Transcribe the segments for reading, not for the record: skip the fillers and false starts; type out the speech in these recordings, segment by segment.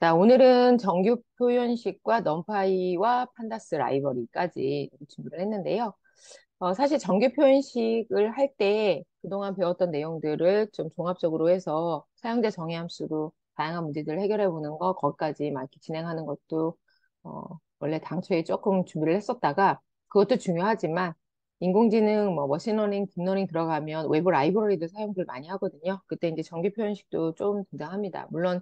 자, 오늘은 정규 표현식과 넘파이와 판다스 라이벌리까지 준비를 했는데요. 사실 정규 표현식을 할 때 그동안 배웠던 내용들을 좀 종합적으로 해서 사용자 정의함수로 다양한 문제들을 해결해 보는 거, 거기까지 막 이렇게 진행하는 것도, 원래 당초에 조금 준비를 했었다가 그것도 중요하지만 인공지능, 뭐, 머신러닝, 딥러닝 들어가면 외부 라이브러리도 사용들 많이 하거든요. 그때 이제 정규 표현식도 좀 등장합니다. 물론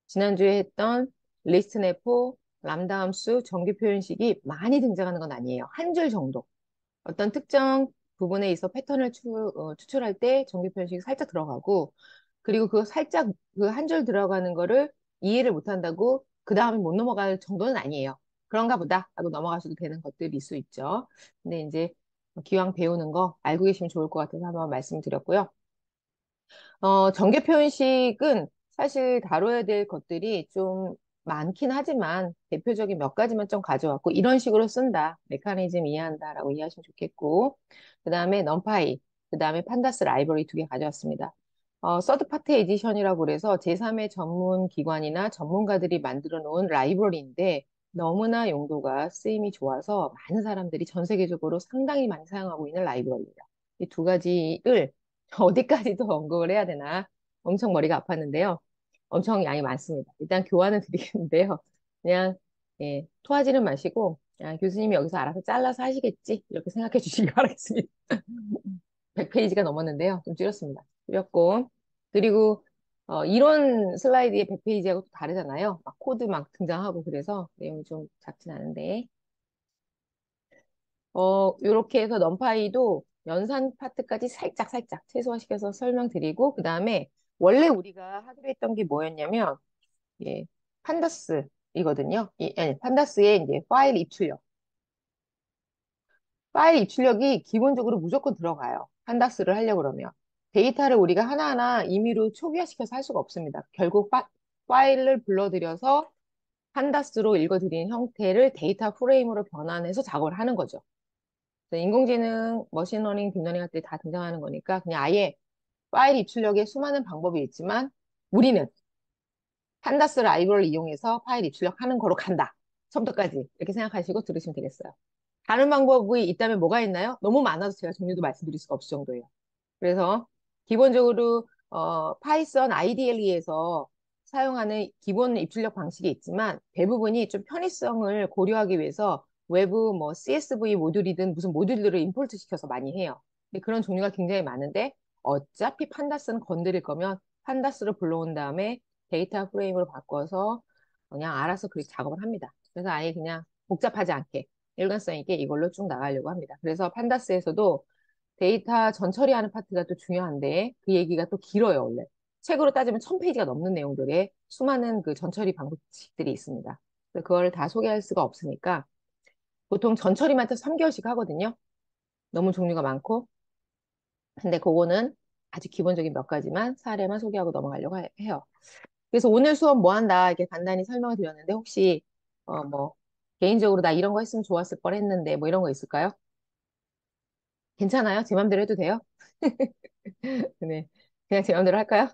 지난주에 했던 리스트 내포, 람다 함수, 정규 표현식이 많이 등장하는 건 아니에요. 한 줄 정도. 어떤 특정 부분에 있어 패턴을 추출할 때 정규 표현식이 살짝 들어가고, 그리고 그 살짝 그 한 줄 들어가는 거를 이해를 못 한다고 그 다음에 못 넘어갈 정도는 아니에요. 그런가 보다 하고 넘어가셔도 되는 것들일 수 있죠. 근데 이제 기왕 배우는 거 알고 계시면 좋을 것 같아서 한번 말씀드렸고요. 정규 표현식은 사실 다뤄야 될 것들이 좀 많긴 하지만 대표적인 몇 가지만 좀 가져왔고 이런 식으로 쓴다. 메커니즘 이해한다라고 이해하시면 좋겠고 그 다음에 넘파이, 그 다음에 판다스 라이브러리 두 개 가져왔습니다. 서드 파트 에디션이라고 그래서 제3의 전문 기관이나 전문가들이 만들어 놓은 라이브러리인데 너무나 용도가 쓰임이 좋아서 많은 사람들이 전 세계적으로 상당히 많이 사용하고 있는 라이브러리입니다. 이 두 가지를 어디까지 더 언급을 해야 되나 엄청 머리가 아팠는데요. 엄청 양이 많습니다. 일단 교환은 드리겠는데요. 그냥 예, 토하지는 마시고 그냥 교수님이 여기서 알아서 잘라서 하시겠지 이렇게 생각해 주시기 바라겠습니다. 100페이지가 넘었는데요. 좀 줄였습니다. 줄였고 그리고 이론 슬라이드의 100페이지하고 또 다르잖아요. 막 코드 막 등장하고 그래서 내용이 좀 작진 않은데 요렇게 해서 넘파이도 연산 파트까지 살짝 살짝 최소화시켜서 설명드리고, 그 다음에 원래 우리가 하기로 했던 게 뭐였냐면, 예, 판다스이거든요. 아니, 판다스의 이제 파일 입출력. 파일 입출력이 기본적으로 무조건 들어가요. 판다스를 하려고 그러면. 데이터를 우리가 하나하나 임의로 초기화시켜서 할 수가 없습니다. 결국 파일을 불러들여서 판다스로 읽어드리는 형태를 데이터 프레임으로 변환해서 작업을 하는 거죠. 인공지능, 머신러닝, 딥러닝 할 때 다 등장하는 거니까 그냥 아예 파일 입출력에 수많은 방법이 있지만 우리는 판다스 라이브러를 이용해서 파일 입출력하는 거로 간다. 처음부터까지 이렇게 생각하시고 들으시면 되겠어요. 다른 방법이 있다면 뭐가 있나요? 너무 많아서 제가 종류도 말씀드릴 수가 없을 정도예요. 그래서 기본적으로 파이썬 IDLE에서 사용하는 기본 입출력 방식이 있지만 대부분이 좀 편의성을 고려하기 위해서 외부 뭐 CSV 모듈이든 무슨 모듈들을 임포트 시켜서 많이 해요. 근데 그런 종류가 굉장히 많은데 어차피 판다스는 건드릴 거면 판다스를 불러온 다음에 데이터 프레임으로 바꿔서 그냥 알아서 그렇게 작업을 합니다. 그래서 아예 그냥 복잡하지 않게 일관성 있게 이걸로 쭉 나가려고 합니다. 그래서 판다스에서도 데이터 전처리하는 파트가 또 중요한데 그 얘기가 또 길어요, 원래. 책으로 따지면 1000페이지가 넘는 내용들의 수많은 그 전처리 방법들이 있습니다. 그래서 그걸 다 소개할 수가 없으니까 보통 전처리만 해도 3개월씩 하거든요. 너무 종류가 많고. 근데 그거는 아주 기본적인 몇 가지만 사례만 소개하고 넘어가려고 해요. 그래서 오늘 수업 뭐 한다 이렇게 간단히 설명을 드렸는데 혹시 뭐 개인적으로 나 이런 거 했으면 좋았을 걸 했는데 뭐 이런 거 있을까요? 괜찮아요? 제 맘대로 해도 돼요? 네. 그냥 제 맘대로 할까요?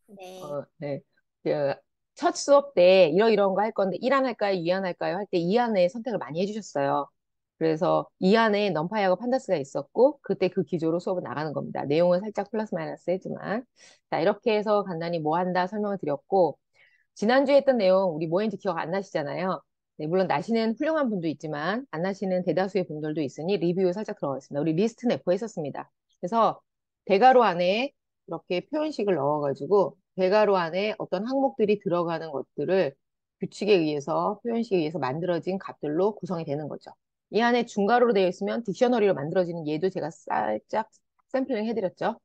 네. 네. 그, 첫 수업 때 이런 거 할 건데 1안 할까요? 2안 할까요? 할 때 2안에 선택을 많이 해주셨어요. 그래서 2안에 넘파이하고 판다스가 있었고 그때 그 기조로 수업을 나가는 겁니다. 내용은 살짝 플러스 마이너스 했지만 자 이렇게 해서 간단히 뭐 한다 설명을 드렸고 지난주에 했던 내용 우리 뭐 했는지 기억 안 나시잖아요. 네, 물론 나시는 훌륭한 분도 있지만 안 나시는 대다수의 분들도 있으니 리뷰 살짝 들어가겠습니다. 우리 리스트 내포 했었습니다. 그래서 대괄호 안에 이렇게 표현식을 넣어가지고 대괄호 안에 어떤 항목들이 들어가는 것들을 규칙에 의해서 표현식에 의해서 만들어진 값들로 구성이 되는 거죠. 이 안에 중괄호로 되어 있으면 딕셔너리로 만들어지는 얘도 제가 살짝 샘플링 해드렸죠.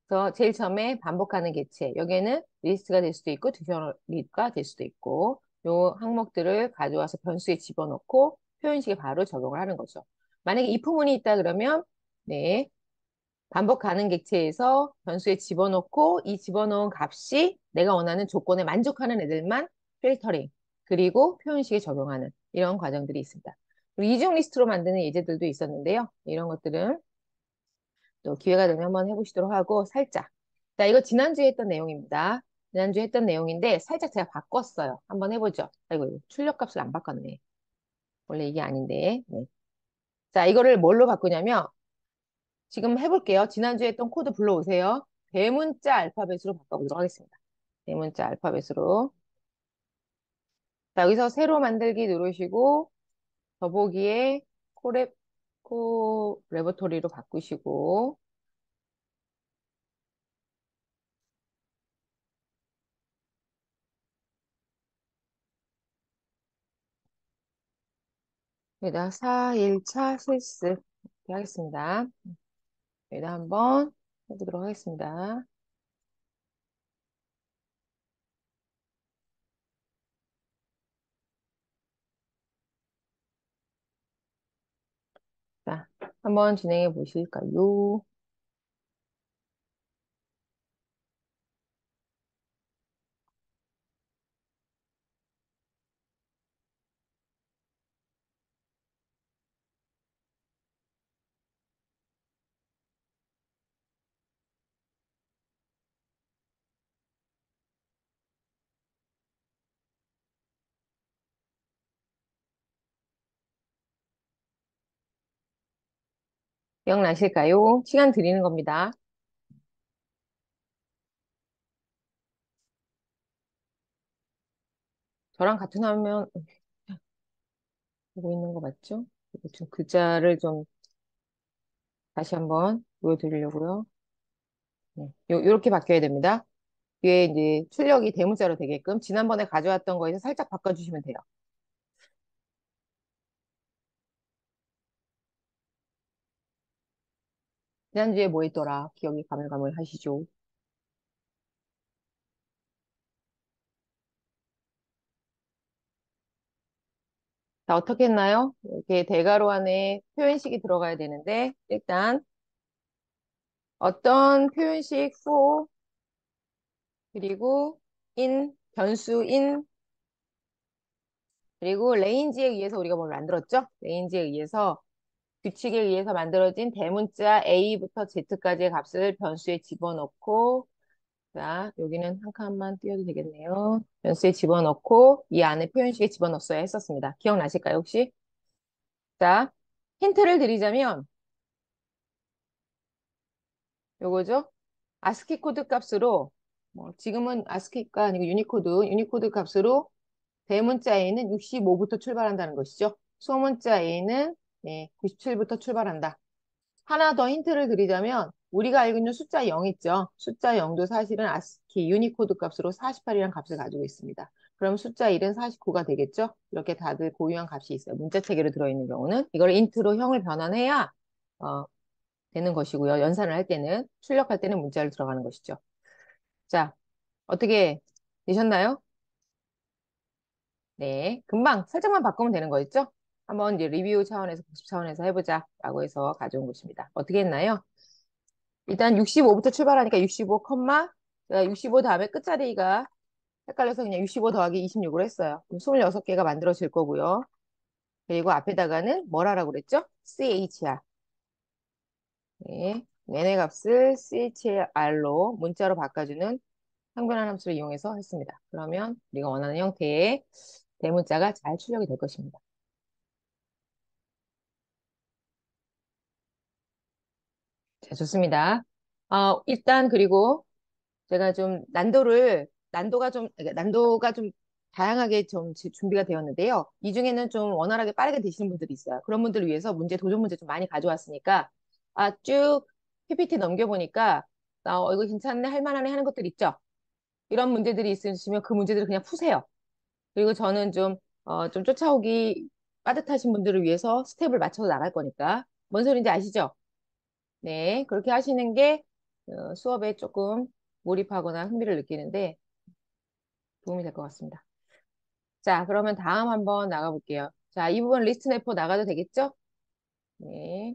그래서 제일 처음에 반복하는 개체. 여기에는 리스트가 될 수도 있고 딕셔너리가 될 수도 있고 요 항목들을 가져와서 변수에 집어넣고 표현식에 바로 적용을 하는 거죠. 만약에 if문이 있다 그러면 네, 반복 가능 객체에서 변수에 집어넣고 이 집어넣은 값이 내가 원하는 조건에 만족하는 애들만 필터링 그리고 표현식에 적용하는 이런 과정들이 있습니다. 그리고 이중 리스트로 만드는 예제들도 있었는데요. 이런 것들은 또 기회가 되면 한번 해보시도록 하고 살짝. 자, 이거 지난주에 했던 내용입니다. 지난주에 했던 내용인데 살짝 제가 바꿨어요. 한번 해보죠. 아이고, 이거 출력값을 안 바꿨네. 원래 이게 아닌데. 네. 자, 이거를 뭘로 바꾸냐면 지금 해볼게요. 지난주에 했던 코드 불러오세요. 대문자 알파벳으로 바꿔보도록 하겠습니다. 대문자 알파벳으로. 자, 여기서 새로 만들기 누르시고 더보기에 코레포레버토리로 바꾸시고 여기다 4일차 실습 이렇게 하겠습니다. 여기다 한번 해보도록 하겠습니다. 자, 한번 진행해 보실까요? 기억나실까요? 시간 드리는 겁니다. 저랑 같은 화면 보고 있는 거 맞죠? 이거 좀 글자를 좀 다시 한번 보여드리려고요. 네. 요렇게 바뀌어야 됩니다. 뒤에 이제 출력이 대문자로 되게끔 지난번에 가져왔던 거에서 살짝 바꿔주시면 돼요. 지난주에 뭐 있더라? 기억이 가물가물 하시죠? 자, 어떻게 했나요? 이렇게 대괄호 안에 표현식이 들어가야 되는데, 일단 어떤 표현식 for, 그리고 변수 그리고 레인지에 의해서 우리가 뭘 만들었죠? 레인지에 의해서 규칙에 의해서 만들어진 대문자 A부터 Z까지의 값을 변수에 집어넣고, 자, 여기는 한 칸만 띄워도 되겠네요. 변수에 집어넣고, 이 안에 표현식에 집어넣었어야 했었습니다. 기억나실까요, 혹시? 자, 힌트를 드리자면, 요거죠? 아스키 코드 값으로, 뭐, 지금은 아스키가 아니고 유니코드 값으로 대문자 A는 65부터 출발한다는 것이죠. 소문자 A는 97부터 출발한다. 하나 더 힌트를 드리자면 우리가 알고 있는 숫자 0 있죠. 숫자 0도 사실은 아스키 유니코드 값으로 48이라는 값을 가지고 있습니다. 그럼 숫자 1은 49가 되겠죠. 이렇게 다들 고유한 값이 있어요. 문자 체계로 들어있는 경우는 이걸 인트로 형을 변환해야 어, 되는 것이고요. 연산을 할 때는 출력할 때는 문자를 들어가는 것이죠. 자, 어떻게 되셨나요? 네, 금방 살짝만 바꾸면 되는 거였죠? 한번 이제 리뷰 차원에서 복습 차원에서 해보자라고 해서 가져온 것입니다. 어떻게 했나요? 일단 65부터 출발하니까 65, 65 다음에 끝자리가 헷갈려서 그냥 65 더하기 26으로 했어요. 그럼 26개가 만들어질 거고요. 그리고 앞에다가는 뭘 하라고 그랬죠? CHR. 네. 내내 값을 CHR로 문자로 바꿔주는 상변환 함수를 이용해서 했습니다. 그러면 우리가 원하는 형태의 대문자가 잘 출력이 될 것입니다. 자, 좋습니다. 일단 그리고 제가 좀 난도가 좀 다양하게 좀 준비가 되었는데요. 이 중에는 좀 원활하게 빠르게 되시는 분들이 있어요. 그런 분들을 위해서 도전 문제 좀 많이 가져왔으니까, 쭉 PPT 넘겨보니까, 이거 괜찮네, 할 만하네 하는 것들 있죠? 이런 문제들이 있으시면 그 문제들을 그냥 푸세요. 그리고 저는 좀 쫓아오기 빠듯하신 분들을 위해서 스텝을 맞춰서 나갈 거니까. 뭔 소리인지 아시죠? 네, 그렇게 하시는 게 수업에 조금 몰입하거나 흥미를 느끼는데 도움이 될 것 같습니다. 자, 그러면 다음 한번 나가볼게요. 자, 이 부분 리스트 내포 나가도 되겠죠? 네.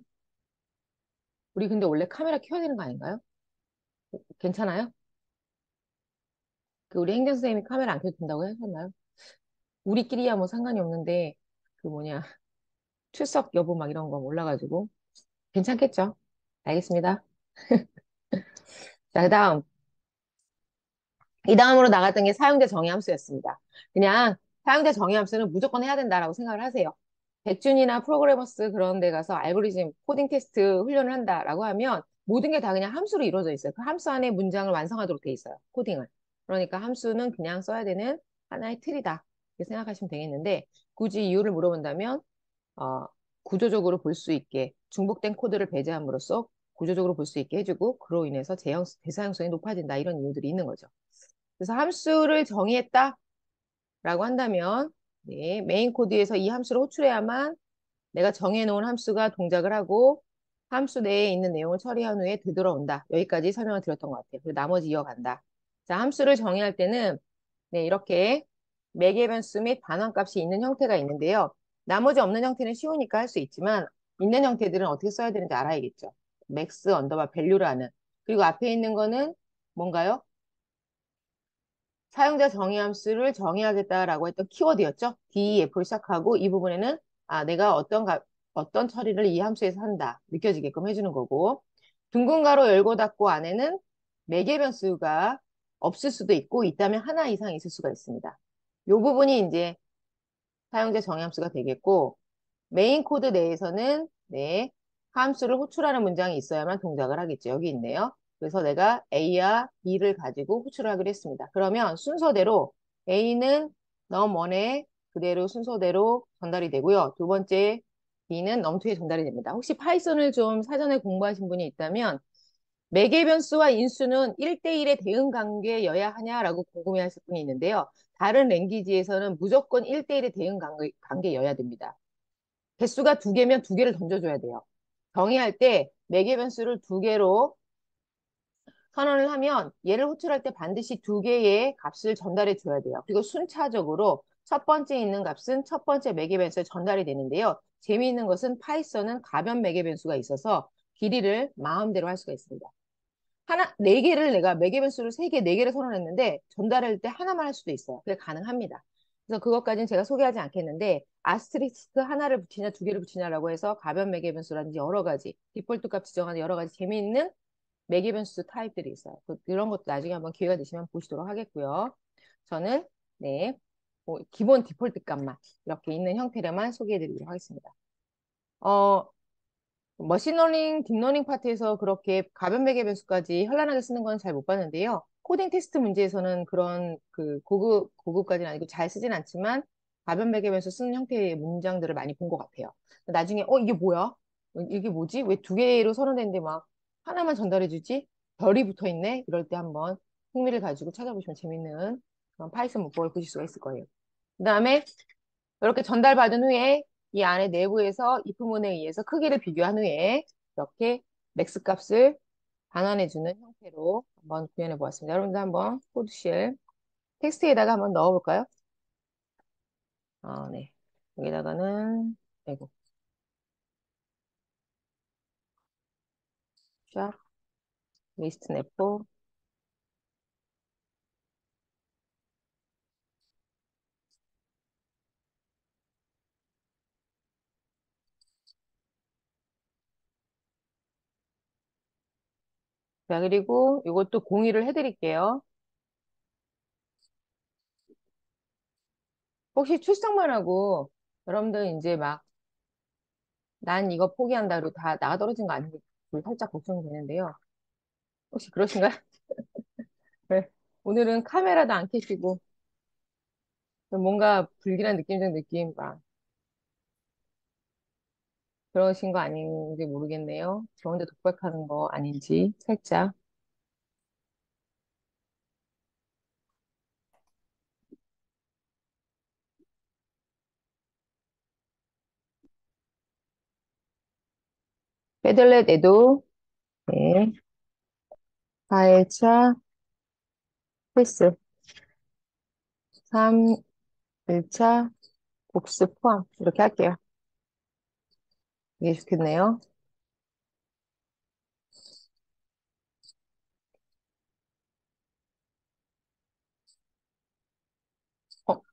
우리 근데 원래 카메라 켜야 되는 거 아닌가요? 괜찮아요? 그 우리 행정 선생님이 카메라 안 켜도 된다고 하셨나요? 우리끼리야 뭐 상관이 없는데 그 뭐냐 출석 여부 막 이런 거 몰라가지고 괜찮겠죠? 알겠습니다. 자, 그다음 이 다음으로 나갔던 게 사용자 정의 함수였습니다. 그냥 사용자 정의 함수는 무조건 해야 된다라고 생각을 하세요. 백준이나 프로그래머스 그런 데 가서 알고리즘 코딩 테스트 훈련을 한다라고 하면 모든 게 다 그냥 함수로 이루어져 있어요. 그 함수 안에 문장을 완성하도록 돼 있어요. 코딩을. 그러니까 함수는 그냥 써야 되는 하나의 틀이다. 이렇게 생각하시면 되겠는데 굳이 이유를 물어본다면 어, 구조적으로 볼 수 있게 중복된 코드를 배제함으로써 구조적으로 볼 수 있게 해주고 그로 인해서 재사용성이 높아진다. 이런 이유들이 있는 거죠. 그래서 함수를 정의했다라고 한다면 네, 메인 코드에서 이 함수를 호출해야만 내가 정해놓은 함수가 동작을 하고 함수 내에 있는 내용을 처리한 후에 되돌아온다. 여기까지 설명을 드렸던 것 같아요. 그리고 나머지 이어간다. 자, 함수를 정의할 때는 네, 이렇게 매개변수 및 반환값이 있는 형태가 있는데요. 나머지 없는 형태는 쉬우니까 할 수 있지만 있는 형태들은 어떻게 써야 되는지 알아야겠죠. 맥스 언더바 밸류라는 그리고 앞에 있는 거는 뭔가요? 사용자 정의 함수를 정의하겠다라고 했던 키워드였죠. DEF로 시작하고 이 부분에는 내가 어떤 처리를 이 함수에서 한다. 느껴지게끔 해주는 거고 둥근 가로 열고 닫고 안에는 매개 변수가 없을 수도 있고 있다면 하나 이상 있을 수가 있습니다. 이 부분이 이제 사용자 정의 함수가 되겠고 메인 코드 내에서는 네, 함수를 호출하는 문장이 있어야만 동작을 하겠죠. 여기 있네요. 그래서 내가 A와 B를 가지고 호출을 하기로 했습니다. 그러면 순서대로 A는 num1에 그대로 순서대로 전달이 되고요. 두 번째 B는 num2에 전달이 됩니다. 혹시 파이썬을 좀 사전에 공부하신 분이 있다면 매개 변수와 인수는 1대1의 대응 관계여야 하냐라고 궁금해하실 분이 있는데요. 다른 랭귀지에서는 무조건 1대1의 대응 관계여야 됩니다. 개수가 두 개면 두 개를 던져줘야 돼요. 정의할 때 매개 변수를 두 개로 선언을 하면 얘를 호출할 때 반드시 두 개의 값을 전달해 줘야 돼요. 그리고 순차적으로 첫 번째 있는 값은 첫 번째 매개 변수에 전달이 되는데요. 재미있는 것은 파이썬은 가변 매개 변수가 있어서 길이를 마음대로 할 수가 있습니다. 네 개를 내가 매개 변수를 세 개, 네 개를 선언했는데 전달할 때 하나만 할 수도 있어요. 그게 가능합니다. 그래서 그것까지는 제가 소개하지 않겠는데 아스트리스크 하나를 붙이냐 두 개를 붙이냐라고 해서 가변 매개 변수라든지 여러 가지 디폴트 값 지정하는 여러 가지 재미있는 매개 변수 타입들이 있어요. 그런 것도 나중에 한번 기회가 되시면 보시도록 하겠고요. 저는 네, 기본 디폴트 값만 이렇게 있는 형태로만 소개해드리도록 하겠습니다. 어, 머신러닝, 딥러닝 파트에서 그렇게 가변 매개 변수까지 현란하게 쓰는 건 잘 못 봤는데요. 코딩 테스트 문제에서는 그런 그 고급까지는 아니고 잘 쓰진 않지만 가변 매개 변수 쓰는 형태의 문장들을 많이 본 것 같아요. 나중에 이게 뭐야? 이게 뭐지? 왜 두 개로 선언됐는데 막 하나만 전달해주지? 별이 붙어 있네? 이럴 때 한번 흥미를 가지고 찾아보시면 재밌는 그런 파이썬 문법을 보실 수가 있을 거예요. 그 다음에 이렇게 전달받은 후에 이 안에 내부에서 if문에 의해서 크기를 비교한 후에 이렇게 맥스 값을 반환해주는 형태로 한번 구현해 보았습니다. 여러분들 한번 코드실 텍스트에다가 한번 넣어볼까요? 네. 여기다가는 아이고 샵 리스트 내포 자 그리고 이것도 공유를 해드릴게요. 혹시 출석만 하고 여러분들 이제 막 난 이거 포기한다로 다 나가 떨어진 거 아닌지 살짝 걱정이 되는데요. 혹시 그러신가요? 네. 오늘은 카메라도 안 켜시고 뭔가 불길한 느낌적 느낌 막 그러신 거 아닌지 모르겠네요. 저 혼자 독백하는 거 아닌지 살짝. 페들렛에도 네, 4일차 필수, 3일차 복습 포함 이렇게 할게요. 이게 좋겠네요.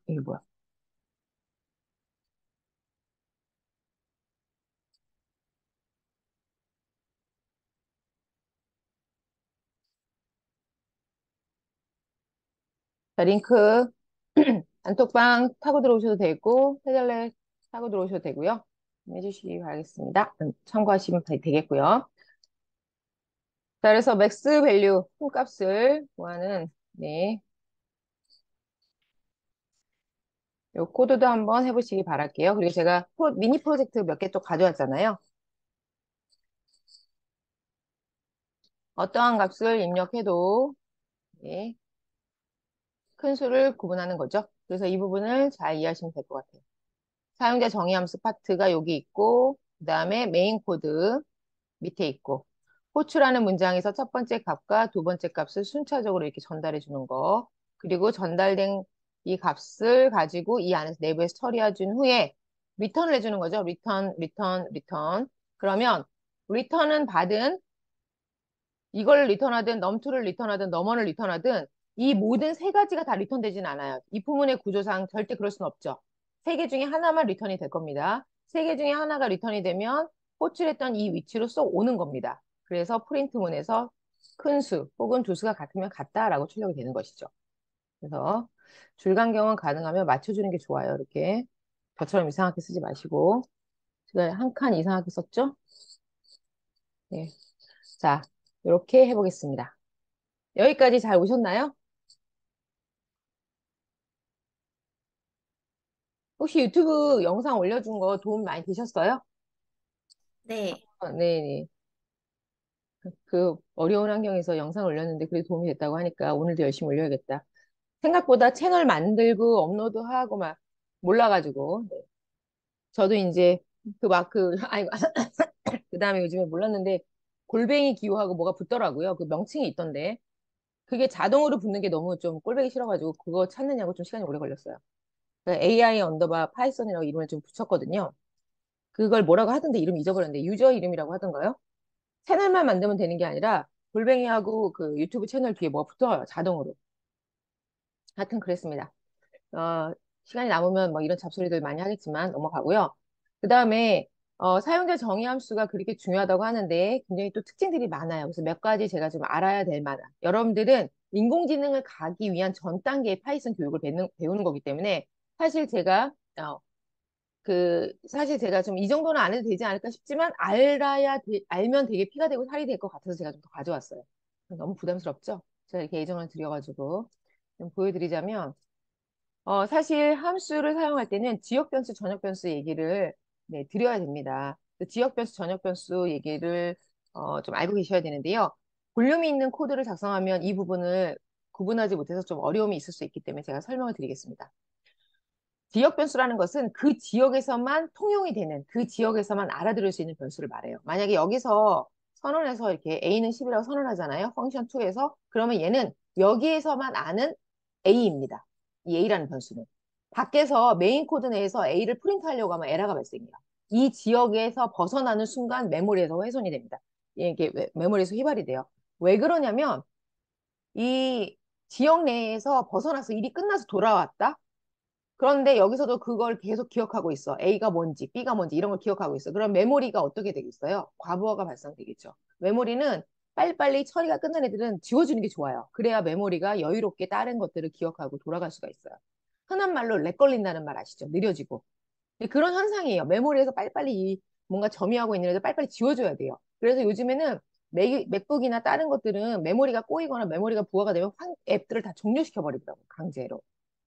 이게 뭐야? 자, 링크 단톡방 타고 들어오셔도 되고 테들렛 타고 들어오셔도 되고요. 해주시기 바라겠습니다. 참고하시면 되겠고요. 자, 그래서 맥스 밸류 홈값을 구하는 네, 요 코드도 한번 해보시기 바랄게요. 그리고 제가 미니 프로젝트 몇 개 또 가져왔잖아요. 어떠한 값을 입력해도 네, 큰 수를 구분하는 거죠. 그래서 이 부분을 잘 이해하시면 될 것 같아요. 사용자 정의함수 파트가 여기 있고 그 다음에 메인 코드 밑에 있고 호출하는 문장에서 첫 번째 값과 두 번째 값을 순차적으로 이렇게 전달해 주는 거 그리고 전달된 이 값을 가지고 이 안에서 내부에서 처리해 준 후에 리턴을 해주는 거죠. 리턴. 그러면 리턴은 받은 이걸 리턴하든 넘2를 리턴하든 넘1을 리턴하든 이 모든 세 가지가 다 리턴되진 않아요. 이 부문의 구조상 절대 그럴 수는 없죠. 세 개 중에 하나만 리턴이 될 겁니다. 세 개 중에 하나가 리턴이 되면 호출했던 이 위치로 쏙 오는 겁니다. 그래서 프린트문에서 큰 수 혹은 두 수가 같으면 같다라고 출력이 되는 것이죠. 그래서 줄간경은 가능하면 맞춰주는 게 좋아요. 이렇게 저처럼 이상하게 쓰지 마시고 제가 한 칸 이상하게 썼죠? 네. 자, 이렇게 해보겠습니다. 여기까지 잘 오셨나요? 혹시 유튜브 영상 올려준 거 도움 많이 되셨어요? 네. 네네. 그 어려운 환경에서 영상 올렸는데 그래도 도움이 됐다고 하니까 오늘도 열심히 올려야겠다. 생각보다 채널 만들고 업로드하고 막 몰라가지고. 네. 저도 이제 아이고, 그 다음에 요즘에 몰랐는데 골뱅이 기호하고 뭐가 붙더라고요. 그 명칭이 있던데. 그게 자동으로 붙는 게 너무 좀 꼴보기 싫어가지고 그거 찾느냐고 좀 시간이 오래 걸렸어요. AI 언더바 파이썬이라고 이름을 좀 붙였거든요. 그걸 뭐라고 하던데 이름 잊어버렸는데 유저 이름이라고 하던가요? 채널만 만들면 되는 게 아니라 골뱅이하고 그 유튜브 채널 뒤에 뭐가 붙어요. 자동으로. 하여튼 그랬습니다. 어, 시간이 남으면 뭐 이런 잡소리들 많이 하겠지만 넘어가고요. 그 다음에 사용자 정의 함수가 그렇게 중요하다고 하는데 굉장히 또 특징들이 많아요. 그래서 몇 가지 제가 좀 알아야 될 만한. 여러분들은 인공지능을 가기 위한 전 단계의 파이썬 교육을 배우는 거기 때문에 사실 제가 사실 제가 좀 이 정도는 안 해도 되지 않을까 싶지만, 알면 되게 피가 되고 살이 될 것 같아서 제가 좀 더 가져왔어요. 너무 부담스럽죠? 제가 이렇게 애정을 드려가지고. 좀 보여드리자면, 사실 함수를 사용할 때는 지역 변수, 전역 변수 얘기를, 네, 드려야 됩니다. 그 지역 변수, 전역 변수 얘기를, 좀 알고 계셔야 되는데요. 볼륨이 있는 코드를 작성하면 이 부분을 구분하지 못해서 좀 어려움이 있을 수 있기 때문에 제가 설명을 드리겠습니다. 지역 변수라는 것은 그 지역에서만 통용이 되는, 그 지역에서만 알아들을 수 있는 변수를 말해요. 만약에 여기서 선언해서 이렇게 A는 10이라고 선언하잖아요. 펑션 2에서. 그러면 얘는 여기에서만 아는 A입니다. 이 A라는 변수는. 밖에서 메인 코드 내에서 A를 프린트하려고 하면 에러가 발생해요. 이 지역에서 벗어나는 순간 메모리에서 훼손이 됩니다. 이게 메모리에서 휘발이 돼요. 왜 그러냐면 이 지역 내에서 벗어나서 일이 끝나서 돌아왔다? 그런데 여기서도 그걸 계속 기억하고 있어. A가 뭔지, B가 뭔지 이런 걸 기억하고 있어. 그럼 메모리가 어떻게 되겠어요? 과부하가 발생되겠죠. 메모리는 빨리빨리 처리가 끝난 애들은 지워주는 게 좋아요. 그래야 메모리가 여유롭게 다른 것들을 기억하고 돌아갈 수가 있어요. 흔한 말로 렉 걸린다는 말 아시죠? 느려지고. 그런 현상이에요. 메모리에서 빨리빨리 뭔가 점유하고 있는 애들 빨리빨리 지워줘야 돼요. 그래서 요즘에는 맥북이나 다른 것들은 메모리가 꼬이거나 메모리가 부하가 되면 앱들을 다 종료시켜 버리더라고, 강제로.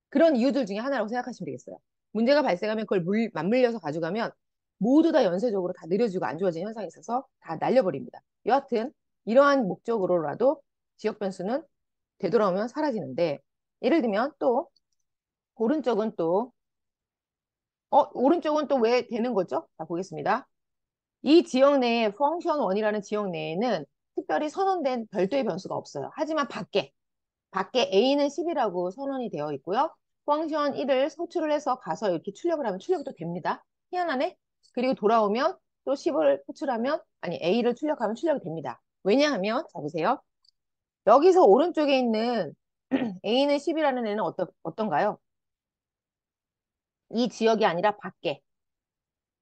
그런 이유들 중에 하나라고 생각하시면 되겠어요. 문제가 발생하면 그걸 맞물려서 가져가면 모두 다 연쇄적으로 다 느려지고 안 좋아지는 현상이 있어서 다 날려버립니다. 여하튼 이러한 목적으로라도 지역 변수는 되돌아오면 사라지는데 예를 들면 또 오른쪽은 또 오른쪽은 또 왜 되는 거죠? 자, 보겠습니다. 이 지역 내에 펑션 1이라는 지역 내에는 특별히 선언된 별도의 변수가 없어요. 하지만 밖에 A는 10이라고 선언이 되어 있고요. 펑션 1을 소출을 해서 가서 이렇게 출력을 하면 출력이 또 됩니다. 희한하네? 그리고 돌아오면 또 10을 호출하면, 아니, A를 출력하면 출력이 됩니다. 왜냐하면, 자, 보세요. 여기서 오른쪽에 있는 A는 10이라는 애는 어떤가요? 이 지역이 아니라 밖에,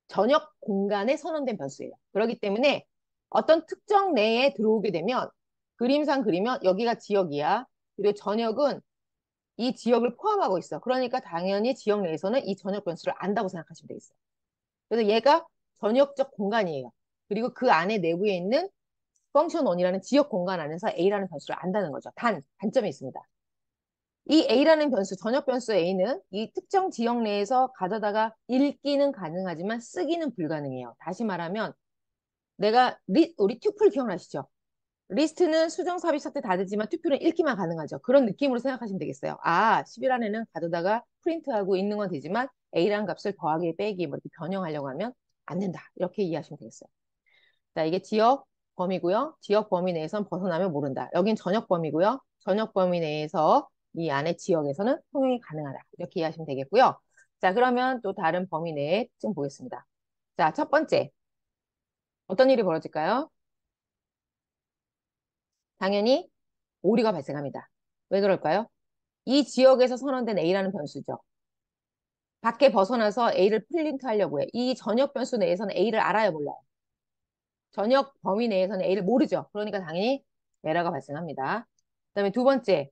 전역 공간에 선언된 변수예요. 그렇기 때문에 어떤 특정 내에 들어오게 되면 그림상 그리면 여기가 지역이야. 그리고 전역은 이 지역을 포함하고 있어. 그러니까 당연히 지역 내에서는 이 전역 변수를 안다고 생각하시면 되겠어요. 그래서 얘가 전역적 공간이에요. 그리고 그 안에 내부에 있는 펑션 1이라는 지역 공간 안에서 A라는 변수를 안다는 거죠. 단점이 있습니다. 이 A라는 변수, 전역 변수 A는 이 특정 지역 내에서 가져다가 읽기는 가능하지만 쓰기는 불가능해요. 다시 말하면 우리 튜플 기억나시죠? 리스트는 수정, 삽입, 삭제 다 되지만 투표는 읽기만 가능하죠. 그런 느낌으로 생각하시면 되겠어요. 11 안에는 가져다가 프린트하고 읽는 건 되지만 A라는 값을 더하기, 빼기, 뭐 이렇게 변형하려고 하면 안 된다. 이렇게 이해하시면 되겠어요. 자, 이게 지역 범위고요. 지역 범위 내에선 벗어나면 모른다. 여긴 전역 범위고요. 전역 범위 내에서 이 안에 지역에서는 통용이 가능하다. 이렇게 이해하시면 되겠고요. 자, 그러면 또 다른 범위 내에 좀 보겠습니다. 자, 첫 번째. 어떤 일이 벌어질까요? 당연히 오류가 발생합니다. 왜 그럴까요? 이 지역에서 선언된 A라는 변수죠. 밖에 벗어나서 A를 프린트 하려고 해. 이 전역 변수 내에서는 A를 알아야 몰라요. 전역 범위 내에서는 A를 모르죠. 그러니까 당연히 에러가 발생합니다. 그다음에 두 번째,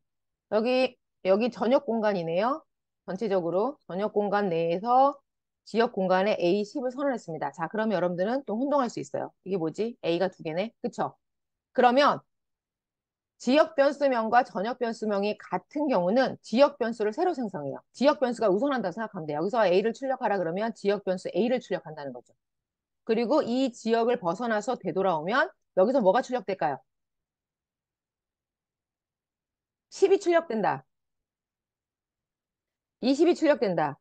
여기 전역 공간이네요. 전체적으로 전역 공간 내에서 지역 공간에 A10을 선언했습니다. 자, 그러면 여러분들은 또 혼동할 수 있어요. 이게 뭐지? A가 두 개네. 그쵸? 그러면 지역 변수명과 전역 변수명이 같은 경우는 지역 변수를 새로 생성해요. 지역 변수가 우선한다고 생각하면 돼요. 여기서 A를 출력하라 그러면 지역 변수 A를 출력한다는 거죠. 그리고 이 지역을 벗어나서 되돌아오면 여기서 뭐가 출력될까요? 10이 출력된다. 20이 출력된다.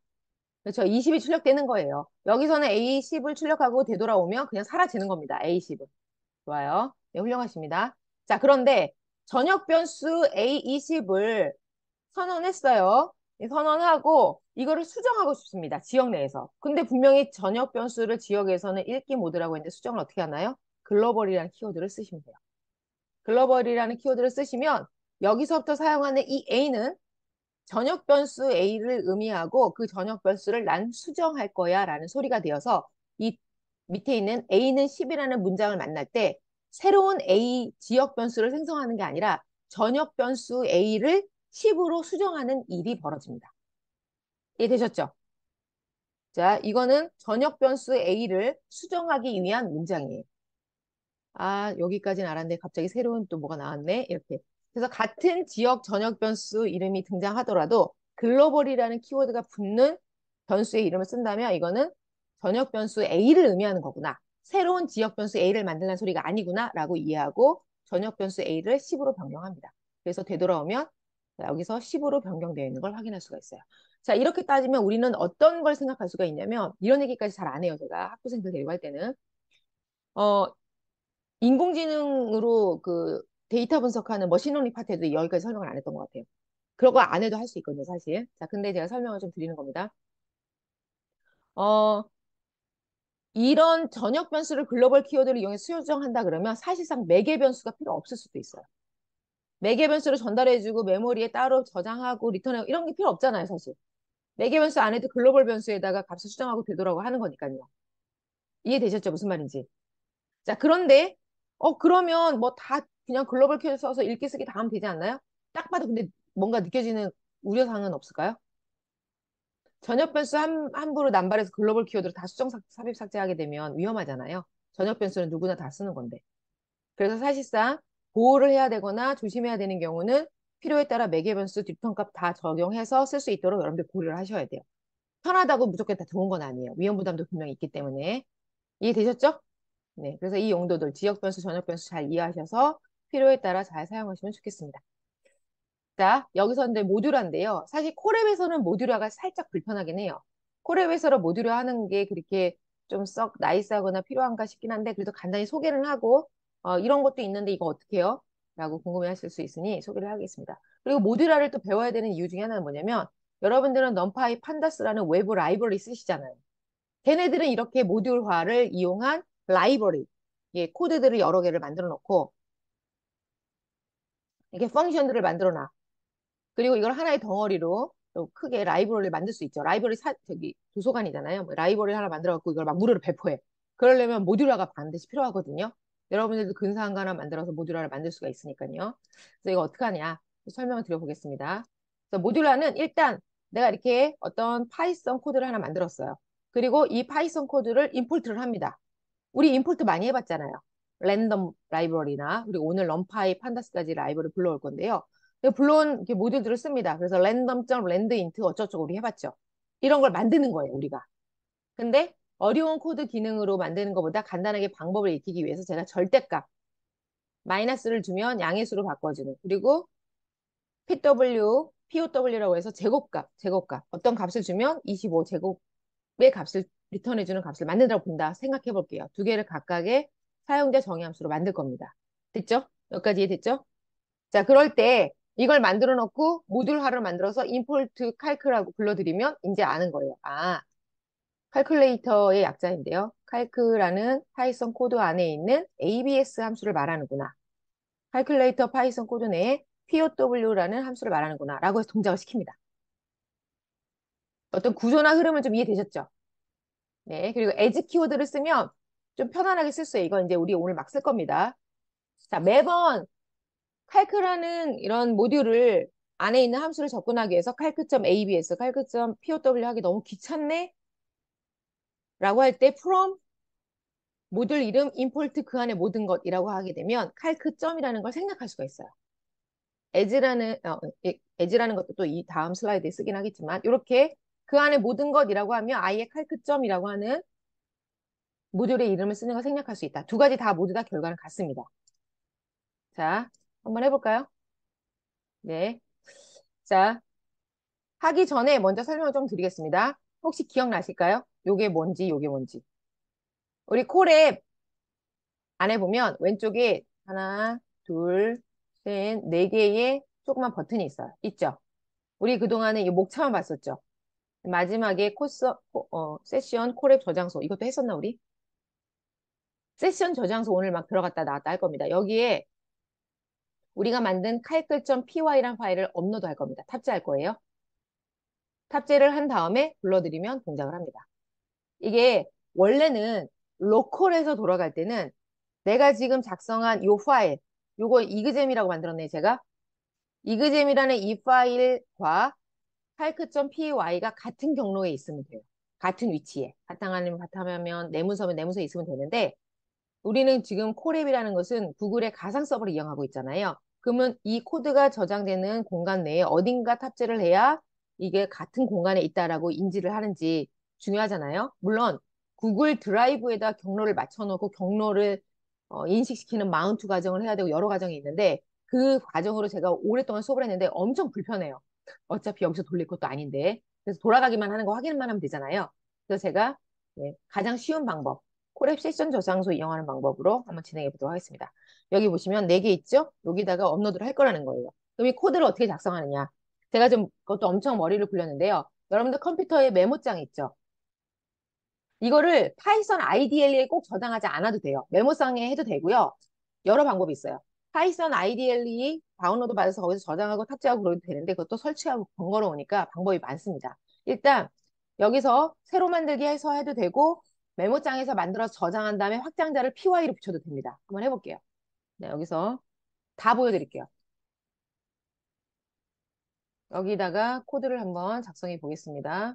그렇죠. 20이 출력되는 거예요. 여기서는 A10을 출력하고 되돌아오면 그냥 사라지는 겁니다. A10은. 좋아요. 네, 훌륭하십니다. 자, 그런데 전역 변수 A20을 선언했어요. 선언하고 이거를 수정하고 싶습니다. 지역 내에서. 근데 분명히 전역 변수를 지역에서는 읽기 모드라고 했는데 수정을 어떻게 하나요? 글로벌이라는 키워드를 쓰시면 돼요. 글로벌이라는 키워드를 쓰시면 여기서부터 사용하는 이 A는 전역 변수 A를 의미하고 그 전역 변수를 난 수정할 거야 라는 소리가 되어서 이 밑에 있는 A는 10이라는 문장을 만날 때 새로운 A 지역 변수를 생성하는 게 아니라 전역 변수 A를 10으로 수정하는 일이 벌어집니다. 이해되셨죠? 자, 이거는 전역 변수 A를 수정하기 위한 문장이에요. 여기까지는 알았는데 갑자기 새로운 또 뭐가 나왔네. 이렇게. 그래서 같은 지역 전역 변수 이름이 등장하더라도 글로벌이라는 키워드가 붙는 변수의 이름을 쓴다면 이거는 전역 변수 A를 의미하는 거구나. 새로운 지역 변수 A를 만들는 소리가 아니구나 라고 이해하고 전역 변수 A를 10으로 변경합니다. 그래서 되돌아오면 여기서 10으로 변경되어 있는 걸 확인할 수가 있어요. 자, 이렇게 따지면 우리는 어떤 걸 생각할 수가 있냐면 이런 얘기까지 잘 안 해요. 제가 학부생들 데리고 할 때는. 어, 인공지능으로 그 데이터 분석하는 머신러닝 파트에도 여기까지 설명을 안 했던 것 같아요. 그런 거 안 해도 할 수 있거든요, 사실. 자, 근데 제가 설명을 좀 드리는 겁니다. 어, 이런 전역 변수를 글로벌 키워드를 이용해 수정한다 그러면 사실상 매개 변수가 필요 없을 수도 있어요. 매개 변수를 전달해주고 메모리에 따로 저장하고 리턴하고 이런 게 필요 없잖아요, 사실. 매개 변수 안에도 글로벌 변수에다가 값을 수정하고 되돌아오고 하는 거니까요. 이해되셨죠? 무슨 말인지. 자, 그런데, 그러면 뭐 다 그냥 글로벌 키워드 써서 읽기 쓰기 다 하면 되지 않나요? 딱 봐도 근데 뭔가 느껴지는 우려사항은 없을까요? 전역 변수 함부로 남발해서 글로벌 키워드로 다 수정 삽입 삭제하게 되면 위험하잖아요. 전역 변수는 누구나 다 쓰는 건데. 그래서 사실상 보호를 해야 되거나 조심해야 되는 경우는 필요에 따라 매개 변수 뒷턴값 다 적용해서 쓸 수 있도록 여러분들 고려를 하셔야 돼요. 편하다고 무조건 다 좋은 건 아니에요. 위험 부담도 분명히 있기 때문에. 이해되셨죠? 네, 그래서 이 용도들, 지역 변수, 전역 변수 잘 이해하셔서 필요에 따라 잘 사용하시면 좋겠습니다. 자, 여기서 이제 모듈화인데요. 사실 콜앱에서는 모듈화가 살짝 불편하긴 해요. 콜앱에서 모듈화 하는 게 그렇게 좀 썩 나이스하거나 필요한가 싶긴 한데 그래도 간단히 소개를 하고 이런 것도 있는데 이거 어떻게 해요? 라고 궁금해 하실 수 있으니 소개를 하겠습니다. 그리고 모듈화를 또 배워야 되는 이유 중에 하나는 뭐냐면 여러분들은 넘파이 판다스라는 외부 라이브러리 쓰시잖아요. 걔네들은 이렇게 모듈화를 이용한 라이브러리, 예, 코드들을 여러 개를 만들어 놓고 이렇게 펑션들을 만들어 놔. 그리고 이걸 하나의 덩어리로 또 크게 라이브러리를 만들 수 있죠. 라이브러리 저기 도서관이잖아요. 뭐 라이브러리 하나 만들어 갖고 이걸 막 무료로 배포해. 그러려면 모듈화가 반드시 필요하거든요. 여러분들도 근사한 거 하나 만들어서 모듈화를 만들 수가 있으니까요. 그래서 이거 어떻게 하냐 설명을 드려보겠습니다. 그래서 모듈화는 일단 내가 이렇게 어떤 파이썬 코드를 하나 만들었어요. 그리고 이 파이썬 코드를 임포트를 합니다. 우리 임포트 많이 해봤잖아요. 랜덤 라이브러리나 우리 오늘 럼파이 판다스까지 라이브러리 불러올 건데요. 불러온 이렇게 모듈들을 씁니다. 그래서 랜덤.landint 어쩌고저쩌고 우리 해봤죠. 이런 걸 만드는 거예요, 우리가. 근데 어려운 코드 기능으로 만드는 것보다 간단하게 방법을 익히기 위해서 제가 절대값 마이너스를 주면 양의 수로 바꿔주는 그리고 POW라고 해서 제곱값 어떤 값을 주면 25제곱의 값을 리턴해주는 값을 만든다고 본다. 생각해 볼게요. 두 개를 각각의 사용자 정의함수로 만들 겁니다. 됐죠? 여기까지 이해됐죠? 자, 그럴 때 이걸 만들어 놓고 모듈화를 만들어서 임포트 칼크라고 불러드리면 이제 아는 거예요. 아, 칼큘레이터의 약자인데요. 칼크라는 파이썬 코드 안에 있는 ABS 함수를 말하는구나. 칼큘레이터 파이썬 코드 내에 POW라는 함수를 말하는구나. 라고 해서 동작을 시킵니다. 어떤 구조나 흐름을 좀 이해되셨죠? 네. 그리고 as 키워드를 쓰면 좀 편안하게 쓸 수 있어요. 이건 이제 우리 오늘 막 쓸 겁니다. 자, 매번 칼크라는 이런 모듈을 안에 있는 함수를 접근하기 위해서 calc.abs, calc.pow 하기 너무 귀찮네? 라고 할 때 from 모듈 이름 import 그 안에 모든 것이라고 하게 되면 calc.이라는 걸 생략할 수가 있어요. as라는 것도 또 이 다음 슬라이드에 쓰긴 하겠지만 이렇게 그 안에 모든 것이라고 하면 아예 calc.이라고 하는 모듈의 이름을 쓰는 걸 생략할 수 있다. 두 가지 다 모두 다 결과는 같습니다. 자, 한번 해볼까요? 네. 자, 하기 전에 먼저 설명을 좀 드리겠습니다. 혹시 기억나실까요? 요게 뭔지, 요게 뭔지. 우리 콜앱 안에 보면 왼쪽에 하나, 둘, 셋, 네 개의 조그만 버튼이 있어요. 있죠? 우리 그동안에 이 목차만 봤었죠? 마지막에 세션 콜앱 저장소. 이것도 했었나, 우리? 세션 저장소 오늘 막 들어갔다 나왔다 할 겁니다. 여기에 우리가 만든 calc.py란 파일을 업로드 할 겁니다. 탑재할 거예요. 탑재를 한 다음에 불러드리면 동작을 합니다. 이게 원래는 로컬에서 돌아갈 때는 내가 지금 작성한 요 파일, 요거 이그잼이라고 만들었네, 제가. 이그잼이라는 이 파일과 calc.py가 같은 경로에 있으면 돼요. 같은 위치에. 바탕화면 바탕화면, 내문서면 내문서에 있으면 되는데 우리는 지금 콜앱이라는 것은 구글의 가상 서버를 이용하고 있잖아요. 그러면 이 코드가 저장되는 공간 내에 어딘가 탑재를 해야 이게 같은 공간에 있다라고 인지를 하는지 중요하잖아요. 물론 구글 드라이브에다 경로를 맞춰놓고 경로를 인식시키는 마운트 과정을 해야 되고 여러 과정이 있는데 그 과정으로 제가 오랫동안 수업을 했는데 엄청 불편해요. 어차피 여기서 돌릴 것도 아닌데. 그래서 돌아가기만 하는 거 확인만 하면 되잖아요. 그래서 제가 네, 가장 쉬운 방법. 콜앱 세션 저장소 이용하는 방법으로 한번 진행해 보도록 하겠습니다. 여기 보시면 4개 있죠? 여기다가 업로드를 할 거라는 거예요. 그럼 이 코드를 어떻게 작성하느냐? 제가 좀 그것도 엄청 머리를 굴렸는데요. 여러분들 컴퓨터에 메모장 있죠? 이거를 파이썬 IDLE에 꼭 저장하지 않아도 돼요. 메모장에 해도 되고요. 여러 방법이 있어요. 파이썬 IDLE 다운로드 받아서 거기서 저장하고 탑재하고 그래도 되는데 그것도 설치하고 번거로우니까 방법이 많습니다. 일단 여기서 새로 만들기 해서 해도 되고 메모장에서 만들어서 저장한 다음에 확장자를 PY로 붙여도 됩니다. 한번 해볼게요. 네, 여기서 다 보여드릴게요. 여기다가 코드를 한번 작성해 보겠습니다.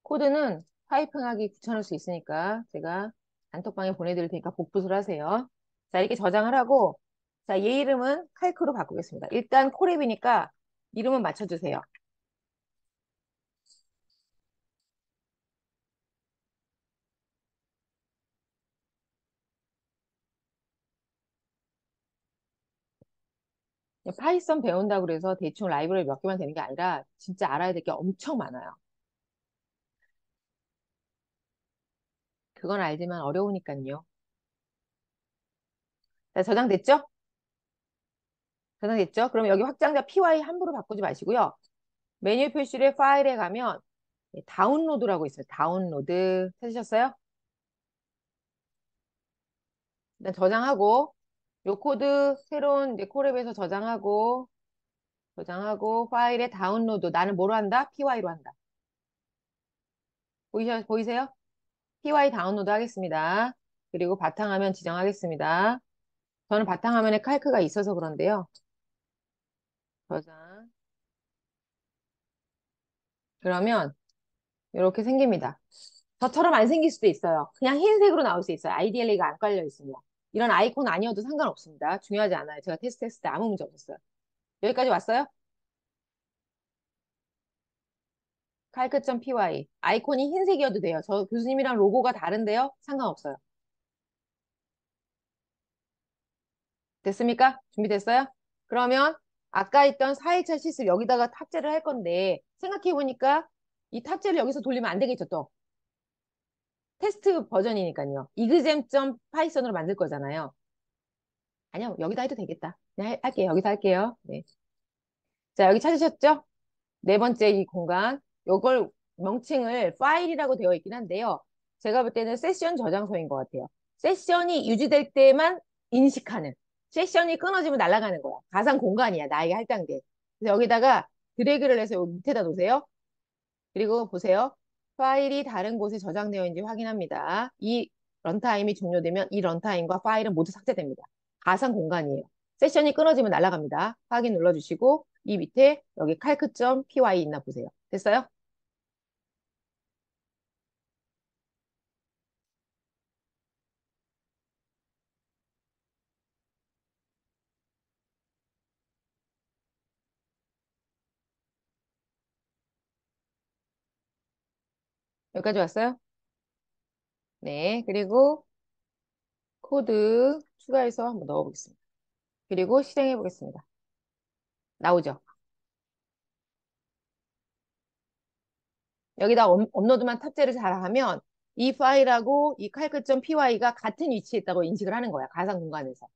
코드는 타이핑하기 귀찮을 수 있으니까 제가 단톡방에 보내드릴 테니까 복붙을 하세요. 자, 이렇게 저장을 하고 자, 얘 이름은 칼크로 바꾸겠습니다. 일단 콜앱이니까 이름은 맞춰주세요. 파이썬 배운다고 그래서 대충 라이브러리 몇 개만 되는 게 아니라 진짜 알아야 될 게 엄청 많아요. 그건 알지만 어려우니까요. 자, 저장됐죠? 저장됐죠? 그럼 여기 확장자 py 함부로 바꾸지 마시고요. 메뉴 표시를 파일에 가면 다운로드라고 있어요. 다운로드 찾으셨어요? 일단 저장하고 요 코드 새로운 이제 콜앱에서 저장하고 파일에 다운로드 나는 뭐로 한다? py로 한다. 보이세요? py 다운로드 하겠습니다. 그리고 바탕화면 지정하겠습니다. 저는 바탕화면에 칼크가 있어서 그런데요. 저장. 그러면 이렇게 생깁니다. 저처럼 안 생길 수도 있어요. 그냥 흰색으로 나올 수 있어요. IDLA가 안 깔려 있으면. 이런 아이콘 아니어도 상관없습니다. 중요하지 않아요. 제가 테스트했을 때 아무 문제 없었어요. 여기까지 왔어요? calc.py. 아이콘이 흰색이어도 돼요. 저 교수님이랑 로고가 다른데요? 상관없어요. 됐습니까? 준비됐어요? 그러면 아까 있던 4일차 실습 여기다가 탑재를 할 건데 생각해보니까 이 탑재를 여기서 돌리면 안 되겠죠, 또. 테스트 버전이니까요. exam.python으로 만들 거잖아요. 아니요, 여기다 해도 되겠다. 그냥 할게요. 여기서 할게요. 네. 자, 여기 찾으셨죠? 네 번째 이 공간. 요걸 명칭을 파일이라고 되어 있긴 한데요. 제가 볼 때는 세션 저장소인 것 같아요. 세션이 유지될 때만 인식하는. 세션이 끊어지면 날아가는 거야. 가상 공간이야. 나에게 할당돼. 그래서 여기다가 드래그를 해서 여기 밑에다 놓으세요. 그리고 보세요. 파일이 다른 곳에 저장되어 있는지 확인합니다. 이 런타임이 종료되면 이 런타임과 파일은 모두 삭제됩니다. 가상 공간이에요. 세션이 끊어지면 날아갑니다. 확인 눌러주시고 이 밑에 여기 calc.py 있나 보세요. 됐어요? 여기까지 왔어요? 네. 그리고 코드 추가해서 한번 넣어보겠습니다. 그리고 실행해 보겠습니다. 나오죠? 여기다 업로드만 탑재를 잘하면 이 파일하고 이 calc.py가 같은 위치에 있다고 인식을 하는 거야. 가상 공간에서.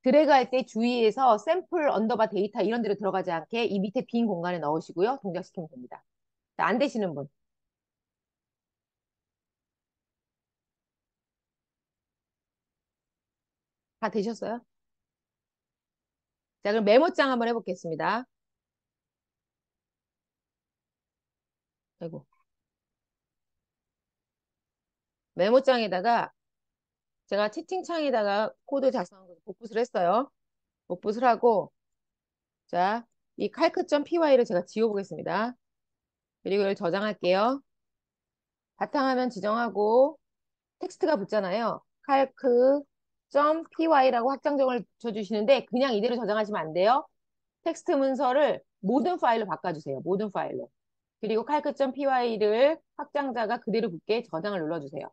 드래그 할 때 주의해서 샘플 언더바 데이터 이런 데로 들어가지 않게 이 밑에 빈 공간에 넣으시고요. 동작시키면 됩니다. 자, 안 되시는 분. 다 되셨어요? 자, 그럼 메모장 한번 해보겠습니다. 아이고. 메모장에다가 제가 채팅창에다가 코드 작성한 거 복붙을 했어요. 복붙을 하고, 자, 이 calc.py를 제가 지워보겠습니다. 그리고 이걸 저장할게요. 바탕화면 지정하고, 텍스트가 붙잖아요. calc.py라고 확장정을 붙여주시는데, 그냥 이대로 저장하시면 안 돼요. 텍스트 문서를 모든 파일로 바꿔주세요. 모든 파일로. 그리고 calc.py를 확장자가 그대로 붙게 저장을 눌러주세요.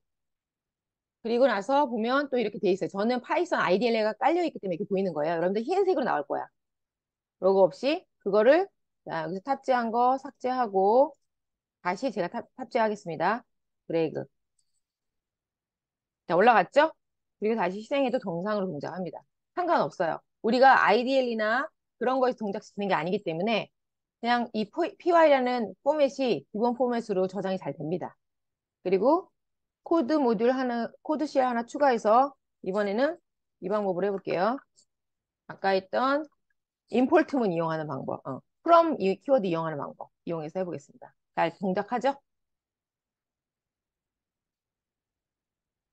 그리고 나서 보면 또 이렇게 돼 있어요. 저는 파이썬 IDLA가 깔려있기 때문에 이렇게 보이는 거예요. 여러분들 흰색으로 나올 거야. 로고 없이 그거를 자, 여기서 탑재한 거 삭제하고 다시 제가 탑재하겠습니다. 브레이크. 자, 올라갔죠? 그리고 다시 실행해도 정상으로 동작합니다. 상관없어요. 우리가 IDL이나 그런 거에서 동작시키는 게 아니기 때문에 그냥 이 py라는 포맷이 기본 포맷으로 저장이 잘 됩니다. 그리고 코드 모듈 하나, 코드 실 하나 추가해서 이번에는 이 방법을 해볼게요. 아까 했던 임포트문 이용하는 방법, from 이 키워드 이용하는 방법 이용해서 해보겠습니다. 잘 동작하죠?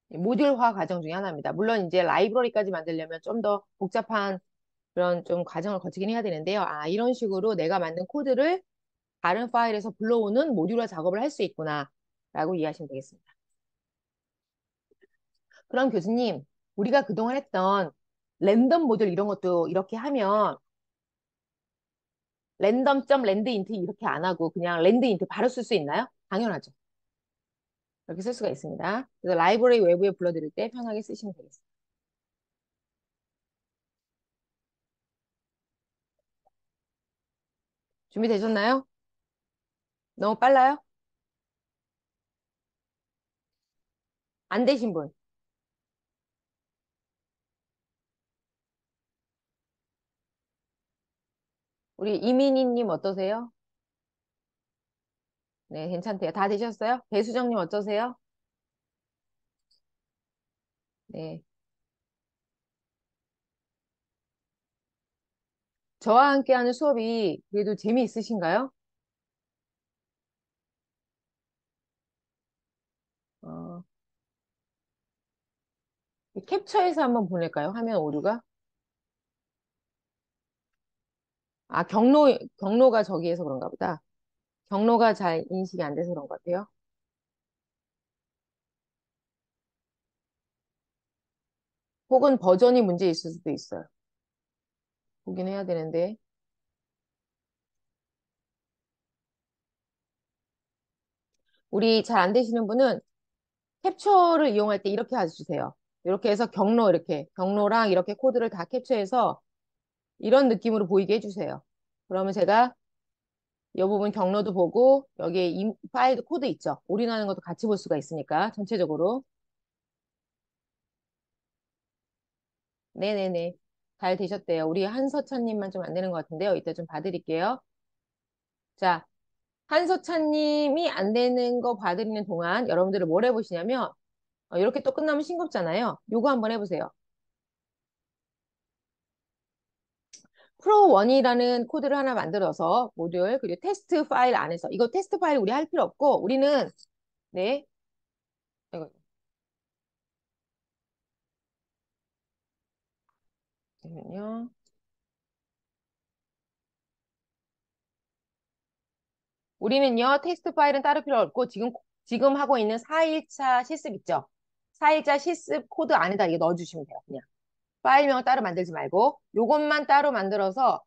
모듈화 과정 중에 하나입니다. 물론 이제 라이브러리까지 만들려면 좀 더 복잡한 그런 좀 과정을 거치긴 해야 되는데요. 아, 이런 식으로 내가 만든 코드를 다른 파일에서 불러오는 모듈화 작업을 할 수 있구나 라고 이해하시면 되겠습니다. 그럼 교수님, 우리가 그동안 했던 랜덤 모듈 이런 것도 이렇게 하면 랜덤.랜드인트 이렇게 안 하고 그냥 랜드인트 바로 쓸 수 있나요? 당연하죠. 이렇게 쓸 수가 있습니다. 그래서 라이브러리 외부에 불러드릴 때 편하게 쓰시면 되겠습니다. 준비되셨나요? 너무 빨라요? 안 되신 분. 우리 이민희님 어떠세요? 네, 괜찮대요. 다 되셨어요? 배수정님 어떠세요? 네. 저와 함께하는 수업이 그래도 재미있으신가요? 어, 캡처해서 한번 보낼까요? 화면 오류가? 아, 경로가 저기에서 그런가 보다. 경로가 잘 인식이 안 돼서 그런 것 같아요. 혹은 버전이 문제 있을 수도 있어요. 보긴 해야 되는데. 우리 잘 안 되시는 분은 캡처를 이용할 때 이렇게 해주세요. 이렇게 해서 경로랑 이렇게 코드를 다 캡처해서 이런 느낌으로 보이게 해주세요. 그러면 제가 이 부분 경로도 보고 여기에 이 파일 코드 있죠. 올인하는 것도 같이 볼 수가 있으니까 전체적으로. 네네네. 잘 되셨대요. 우리 한서찬님만 좀 안 되는 것 같은데요. 이따 좀 봐드릴게요. 자, 한서찬님이 안 되는 거 봐드리는 동안 여러분들은 뭘 해보시냐면 이렇게 또 끝나면 싱겁잖아요. 요거 한번 해보세요. 프로1이라는 코드를 하나 만들어서 모듈 그리고 테스트 파일 안에서 이거 테스트 파일 우리 할 필요 없고 우리는 네 이거 잠시만요. 우리는요 테스트 파일은 따로 필요 없고 지금 하고 있는 4일차 실습 있죠. 4일차 실습 코드 안에다 이거 넣어주시면 돼요. 그냥 파일명을 따로 만들지 말고 요것만 따로 만들어서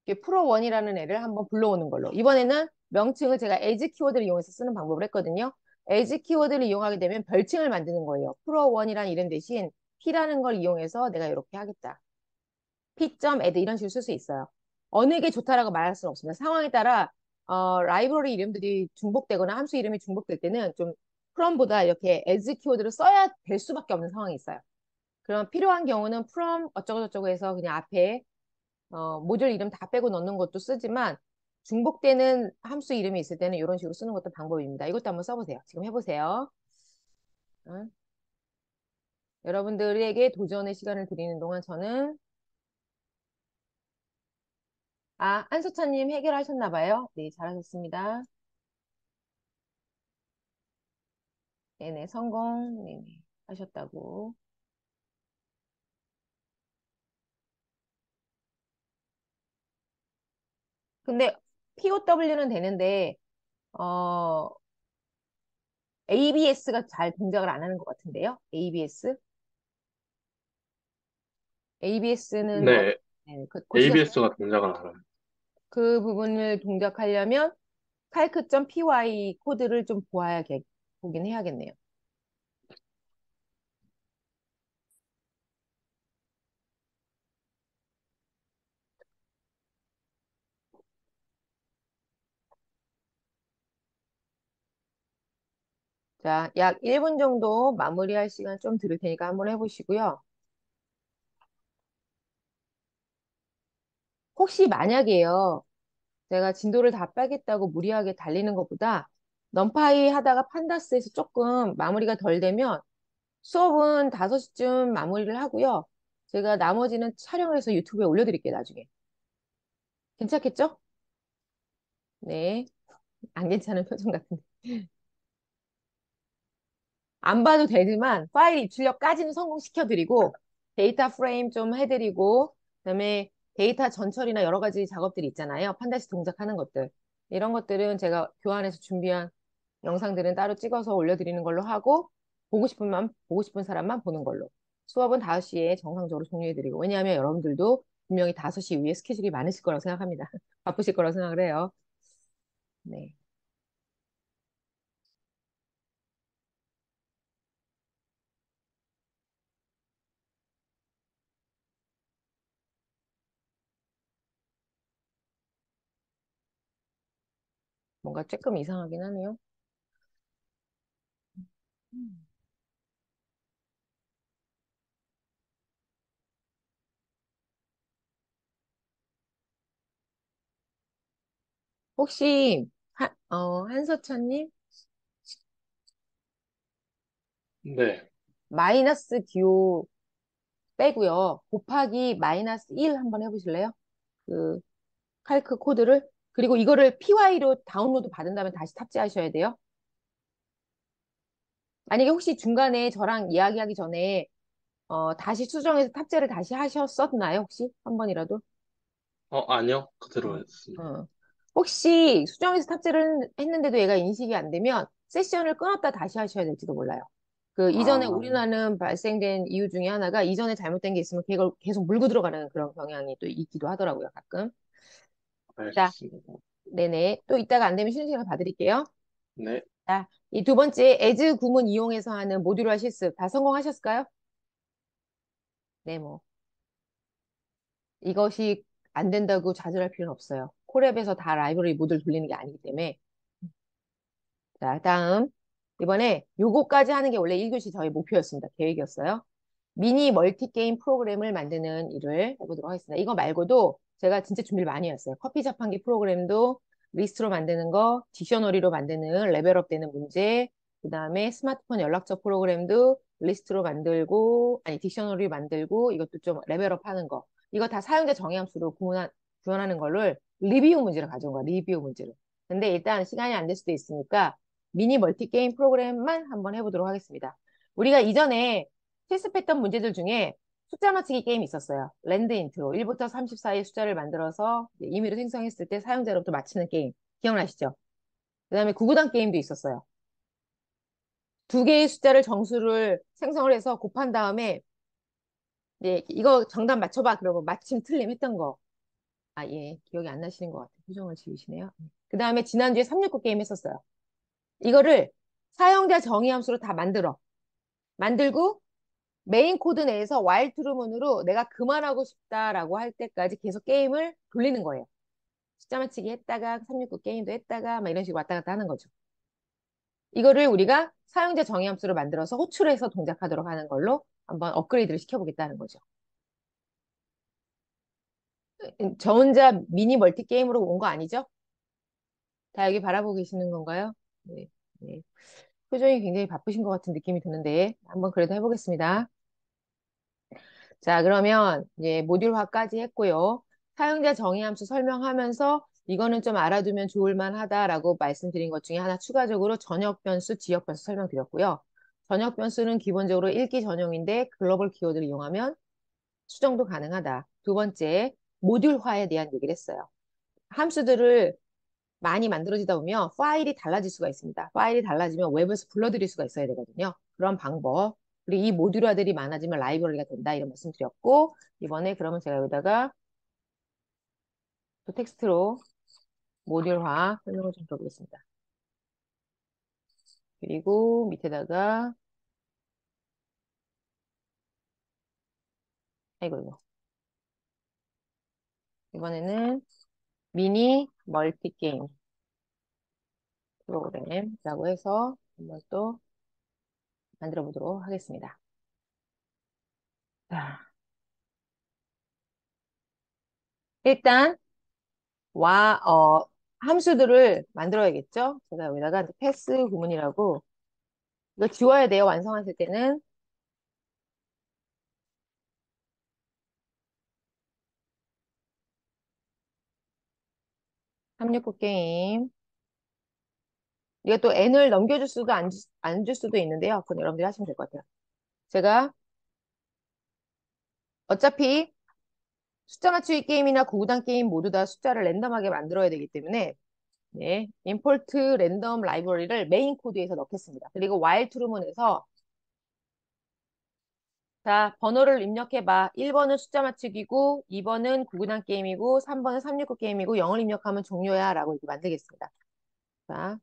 프로1이라는 애를 한번 불러오는 걸로. 이번에는 명칭을 제가 as 키워드를 이용해서 쓰는 방법을 했거든요. as 키워드를 이용하게 되면 별칭을 만드는 거예요. 프로1이라는 이름 대신 p라는 걸 이용해서 내가 이렇게 하겠다. p.add 이런 식으로 쓸 수 있어요. 어느 게 좋다라고 말할 수는 없습니다. 상황에 따라 라이브러리 이름들이 중복되거나 함수 이름이 중복될 때는 좀 from보다 이렇게 as 키워드를 써야 될 수밖에 없는 상황이 있어요. 그럼 필요한 경우는 from 어쩌고저쩌고 해서 그냥 앞에 모듈 이름 다 빼고 넣는 것도 쓰지만 중복되는 함수 이름이 있을 때는 이런 식으로 쓰는 것도 방법입니다. 이것도 한번 써보세요. 지금 해보세요. 응? 여러분들에게 도전의 시간을 드리는 동안 저는 안소찬님 해결하셨나 봐요. 네, 잘하셨습니다. 네네, 성공. 네네, 하셨다고. 근데 POW는 되는데 어, ABS가 잘 동작을 안 하는 것 같은데요. ABS? ABS는 네, 네, 고치셨어요? ABS가 동작을 안 하요. 그 부분을 동작하려면 calc.py 코드를 좀 보긴 해야겠네요. 자, 약 1분 정도 마무리할 시간 좀 들을 테니까 한번 해보시고요. 혹시 만약에요, 제가 진도를 다 빼겠다고 무리하게 달리는 것보다 넘파이 하다가 판다스에서 조금 마무리가 덜 되면 수업은 5시쯤 마무리를 하고요. 제가 나머지는 촬영을 해서 유튜브에 올려드릴게요, 나중에. 괜찮겠죠? 네. 안 괜찮은 표정 같은데. 안 봐도 되지만 파일 입출력까지는 성공시켜드리고 데이터 프레임 좀 해드리고 그다음에 데이터 전처리나 여러 가지 작업들이 있잖아요. 판다시 동작하는 것들. 이런 것들은 제가 교환해서 준비한 영상들은 따로 찍어서 올려드리는 걸로 하고 보고 싶은 사람만 보는 걸로. 수업은 5시에 정상적으로 종료해드리고 왜냐하면 여러분들도 분명히 5시 이후에 스케줄이 많으실 거라고 생각합니다. 바쁘실 거라고 생각을 해요. 네. 뭔가 조금 이상하긴 하네요. 음. 혹시 한서천님 네, 마이너스 듀오 빼고요. 곱하기 마이너스 1 한번 해보실래요? 그 칼크 코드를. 그리고 이거를 PY로 다운로드 받은 다음에 다시 탑재하셔야 돼요. 만약에 혹시 중간에 저랑 이야기하기 전에 다시 수정해서 탑재를 다시 하셨었나요, 혹시? 한 번이라도? 아니요. 어, 그대로였습니다. 어. 혹시 수정해서 탑재를 했는데도 얘가 인식이 안 되면 세션을 끊었다 다시 하셔야 될지도 몰라요. 그 이전에 아, 오류나는 발생된 이유 중에 하나가 이전에 잘못된 게 있으면 그걸 계속 물고 들어가는 그런 경향이 또 있기도 하더라고요, 가끔. 자, 알겠습니다. 네네. 또 이따가 안 되면 쉬는 시간 봐드릴게요. 네. 자, 이 두 번째, as 구문 이용해서 하는 모듈화 실습 다 성공하셨을까요? 네, 뭐. 이것이 안 된다고 좌절할 필요는 없어요. 콜앱에서 다 라이브러리 모듈 돌리는 게 아니기 때문에. 자, 다음. 이번에 요거까지 하는 게 원래 1교시 저희 목표였습니다. 계획이었어요. 미니 멀티게임 프로그램을 만드는 일을 해보도록 하겠습니다. 이거 말고도 제가 진짜 준비를 많이 했어요. 커피 자판기 프로그램도 리스트로 만드는 거, 딕셔너리로 만드는 레벨업 되는 문제, 그 다음에 스마트폰 연락처 프로그램도 리스트로 만들고, 아니, 딕셔너리 만들고, 이것도 좀 레벨업 하는 거. 이거 다 사용자 정의함수로 구현하는 거를 리뷰 문제를 가져온 거야, 리뷰 문제를. 근데 일단 시간이 안 될 수도 있으니까 미니 멀티게임 프로그램만 한번 해보도록 하겠습니다. 우리가 이전에 실습했던 문제들 중에 숫자 맞히기 게임이 있었어요. 랜드 인트로 1부터 34의 숫자를 만들어서 임의로 생성했을 때 사용자로부터 맞히는 게임. 기억나시죠? 그 다음에 구구단 게임도 있었어요. 두 개의 숫자를 정수를 생성을 해서 곱한 다음에 이거 정답 맞춰봐. 그러고 맞힘 틀림 했던 거. 아, 예. 기억이 안 나시는 것 같아요. 표정을 지으시네요. 그 다음에 지난주에 369 게임 했었어요. 이거를 사용자 정의함수로 다 만들고 메인 코드 내에서 while true문으로 내가 그만하고 싶다라고 할 때까지 계속 게임을 돌리는 거예요. 숫자 맞히기 했다가 369 게임도 했다가 막 이런 식으로 왔다 갔다 하는 거죠. 이거를 우리가 사용자 정의함수로 만들어서 호출해서 동작하도록 하는 걸로 한번 업그레이드를 시켜보겠다는 거죠. 저 혼자 미니 멀티 게임으로 온 거 아니죠? 다 여기 바라보고 계시는 건가요? 네, 네. 표정이 굉장히 바쁘신 것 같은 느낌이 드는데 한번 그래도 해보겠습니다. 자, 그러면 이제 모듈화까지 했고요. 사용자 정의함수 설명하면서 이거는 좀 알아두면 좋을 만하다라고 말씀드린 것 중에 하나 추가적으로 전역 변수, 지역 변수 설명드렸고요. 전역 변수는 기본적으로 읽기 전용인데 글로벌 키워드를 이용하면 수정도 가능하다. 두 번째, 모듈화에 대한 얘기를 했어요. 함수들을 많이 만들어지다 보면 파일이 달라질 수가 있습니다. 파일이 달라지면 웹에서 불러들일 수가 있어야 되거든요. 그런 방법. 그리고 이 모듈화들이 많아지면 라이브러리가 된다. 이런 말씀 드렸고, 이번에 그러면 제가 여기다가 또 텍스트로 모듈화 설명을 좀 줘보겠습니다. 그리고 밑에다가, 아이고, 이거. 이번에는 미니 멀티 게임 프로그램이라고 해서 한번 또 만들어 보도록 하겠습니다. 자, 일단 함수들을 만들어야겠죠? 제가 여기다가 이제 패스 구문이라고 이거 지워야 돼요. 완성하실 때는. 369 게임. 이게 또 n을 넘겨줄 수도 안 줄 수도 있는데요. 그건 여러분들이 하시면 될 것 같아요. 제가 어차피 숫자 맞추기 게임이나 구구단 게임 모두 다 숫자를 랜덤하게 만들어야 되기 때문에 네, import 랜덤 라이브러리를 메인 코드에서 넣겠습니다. 그리고 while true문에서 자, 번호를 입력해봐. 1번은 숫자 맞추기고, 2번은 구구단 게임이고, 3번은 369 게임이고, 0을 입력하면 종료야. 라고 이렇게 만들겠습니다. 자,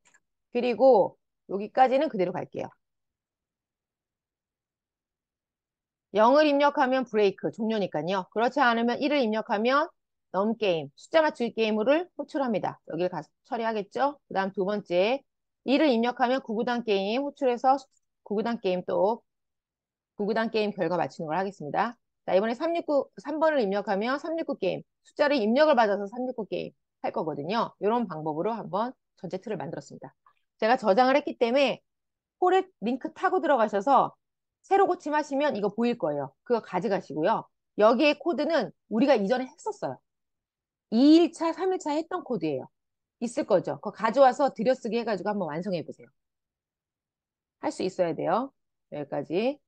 그리고 여기까지는 그대로 갈게요. 0을 입력하면 브레이크, 종료니까요. 그렇지 않으면 1을 입력하면 넘게임, 숫자 맞추기 게임을 호출합니다. 여기를 가서 처리하겠죠? 그 다음 두 번째, 1을 입력하면 구구단 게임, 호출해서 구구단 게임 또 구구단 게임 결과 맞추는 걸 하겠습니다. 자, 이번에 3번을 입력하면 369 게임, 숫자를 입력을 받아서 369 게임 할 거거든요. 이런 방법으로 한번 전체 틀을 만들었습니다. 제가 저장을 했기 때문에 폴에 링크 타고 들어가셔서 새로 고침하시면 이거 보일 거예요. 그거 가져가시고요. 여기에 코드는 우리가 이전에 했었어요. 2일차, 3일차 했던 코드예요. 있을 거죠. 그거 가져와서 들여쓰기 해가지고 한번 완성해 보세요. 할 수 있어야 돼요. 여기까지.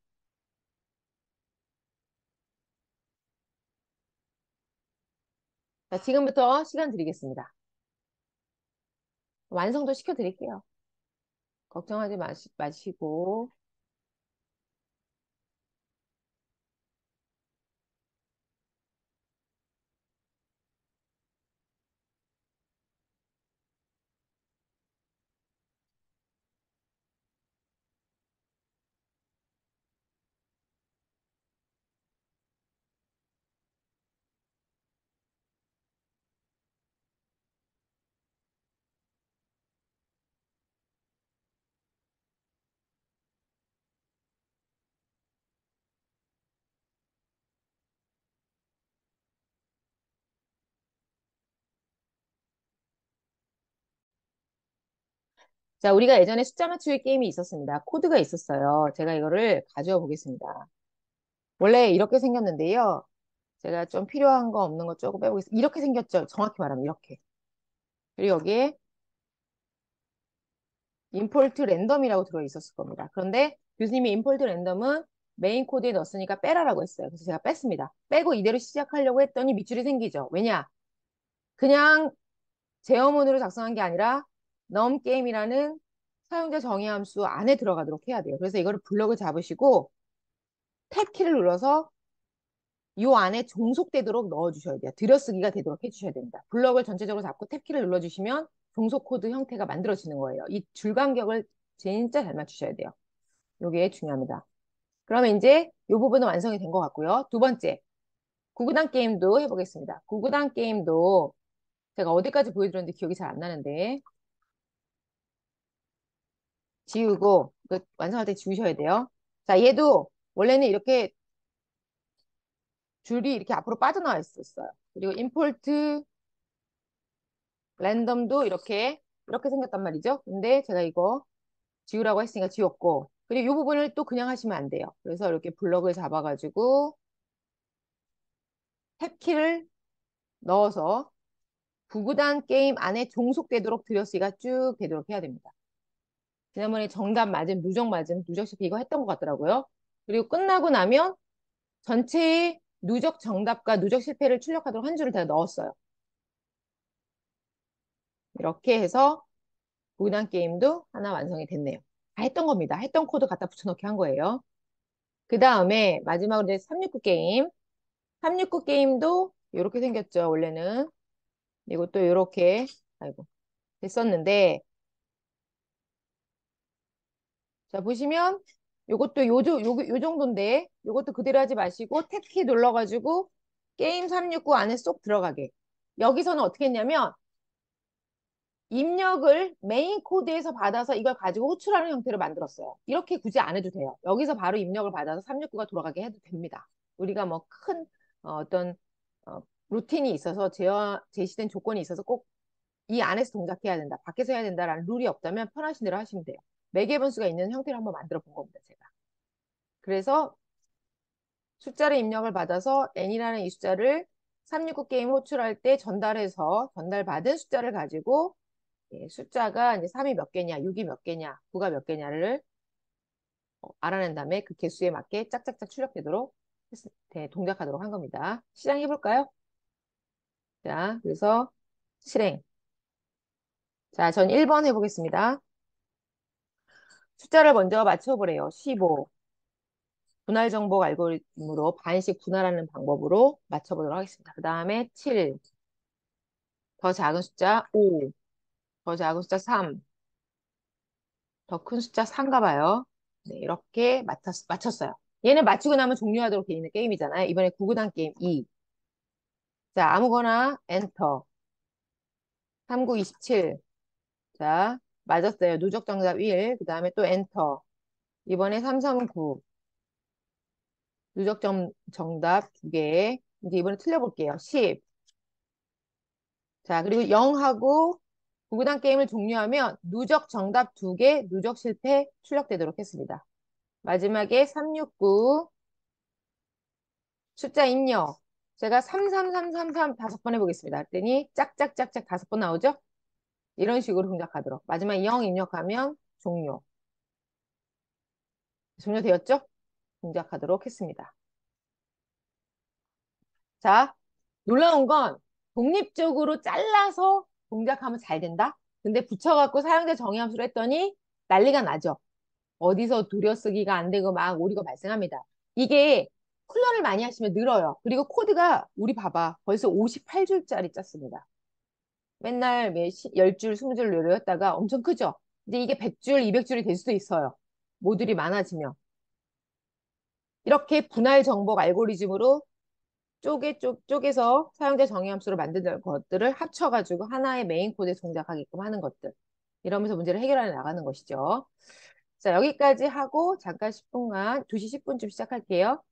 자, 지금부터 시간 드리겠습니다. 완성도 시켜드릴게요. 걱정하지 마시고. 자, 우리가 예전에 숫자 맞추기 게임이 있었습니다. 코드가 있었어요. 제가 이거를 가져와 보겠습니다. 원래 이렇게 생겼는데요. 제가 좀 필요한 거 없는 거 조금 빼보겠습니다. 이렇게 생겼죠. 정확히 말하면 이렇게. 그리고 여기에 임포트 랜덤이라고 들어있었을 겁니다. 그런데 교수님이 임포트 랜덤은 메인 코드에 넣었으니까 빼라라고 했어요. 그래서 제가 뺐습니다. 빼고 이대로 시작하려고 했더니 밑줄이 생기죠. 왜냐? 그냥 제어문으로 작성한 게 아니라 넘게임이라는 사용자 정의 함수 안에 들어가도록 해야 돼요. 그래서 이거를 블럭을 잡으시고 탭 키를 눌러서 이 안에 종속되도록 넣어주셔야 돼요. 들여쓰기가 되도록 해주셔야 됩니다. 블럭을 전체적으로 잡고 탭 키를 눌러주시면 종속 코드 형태가 만들어지는 거예요. 이 줄간격을 진짜 잘 맞추셔야 돼요. 이게 중요합니다. 그러면 이제 이 부분은 완성이 된 것 같고요. 두 번째, 구구단 게임도 해보겠습니다. 구구단 게임도 제가 어디까지 보여드렸는데 기억이 잘 안 나는데 지우고 완성할 때 지우셔야 돼요. 자, 얘도 원래는 이렇게 줄이 이렇게 앞으로 빠져나와 있었어요. 그리고 임포트 랜덤도 이렇게 생겼단 말이죠. 근데 제가 이거 지우라고 했으니까 지웠고 그리고 이 부분을 또 그냥 하시면 안 돼요. 그래서 이렇게 블럭을 잡아가지고 탭키를 넣어서 구구단 게임 안에 종속되도록 들여쓰기가 쭉 되도록 해야 됩니다. 지난번에 정답 맞음, 누적 맞음, 누적 실패 이거 했던 것 같더라고요. 그리고 끝나고 나면 전체의 누적 정답과 누적 실패를 출력하도록 한 줄을 다 넣었어요. 이렇게 해서 구구단 게임도 하나 완성이 됐네요. 다 했던 겁니다. 했던 코드 갖다 붙여넣기 한 거예요. 그 다음에 마지막으로 이제 369 게임. 369 게임도 이렇게 생겼죠. 원래는. 이것도 이렇게 아이고 됐었는데 자 보시면 요것도 요 정도인데 요것도 그대로 하지 마시고 탭키 눌러가지고 게임 369 안에 쏙 들어가게. 여기서는 어떻게 했냐면 입력을 메인 코드에서 받아서 이걸 가지고 호출하는 형태로 만들었어요. 이렇게 굳이 안 해도 돼요. 여기서 바로 입력을 받아서 369가 돌아가게 해도 됩니다. 우리가 뭐 큰 어떤 루틴이 있어서 제시된 조건이 있어서 꼭 이 안에서 동작해야 된다, 밖에서 해야 된다라는 룰이 없다면 편하신 대로 하시면 돼요. 매개 변수가 있는 형태로 한번 만들어 본 겁니다, 제가. 그래서 숫자를 입력을 받아서 n이라는 이 숫자를 369 게임 호출할 때 전달받은 숫자를 가지고 숫자가 이제 3이 몇 개냐, 6이 몇 개냐, 9가 몇 개냐를 알아낸 다음에 그 개수에 맞게 짝짝짝 출력되도록 동작하도록 한 겁니다. 실행해 볼까요? 자, 그래서 실행. 자, 전 1번 해보겠습니다. 숫자를 먼저 맞춰보래요. 15. 분할 정복 알고리즘으로 반씩 분할하는 방법으로 맞춰보도록 하겠습니다. 그 다음에 7. 더 작은 숫자 5. 더 작은 숫자 3. 더 큰 숫자 4인가 봐요. 네, 이렇게 맞췄어요. 얘는 맞추고 나면 종료하도록 되어 있는 게임이잖아요. 이번에 구구단 게임 2. 자, 아무거나 엔터. 39, 27. 자, 맞았어요. 누적 정답 1. 그 다음에 또 엔터. 이번에 339. 누적 정답 2개. 이제 이번에 틀려볼게요. 10. 자, 그리고 0하고 구구단 게임을 종료하면 누적 정답 2개, 누적 실패 출력되도록 했습니다. 마지막에 369 숫자 입력. 제가 33333 5번 해보겠습니다. 했더니 짝짝짝짝 5번 나오죠? 이런 식으로 동작하도록. 마지막에 0 입력하면 종료. 종료되었죠? 동작하도록 했습니다. 자, 놀라운 건 독립적으로 잘라서 동작하면 잘 된다? 근데 붙여갖고 사용자 정의함수로 했더니 난리가 나죠. 어디서 들여쓰기가 안 되고 막 오류가 발생합니다. 이게 훈련을 많이 하시면 늘어요. 그리고 코드가 우리 봐봐. 벌써 58줄짜리 짰습니다. 맨날 10줄, 20줄 늘렸다가 엄청 크죠? 이제 이게 100줄, 200줄이 될 수도 있어요. 모듈이 많아지면. 이렇게 분할 정복 알고리즘으로 쪼개서 사용자 정의함수로 만든 것들을 합쳐가지고 하나의 메인 코드에 동작하게끔 하는 것들. 이러면서 문제를 해결해 나가는 것이죠. 자, 여기까지 하고 잠깐 10분간 2시 10분쯤 시작할게요.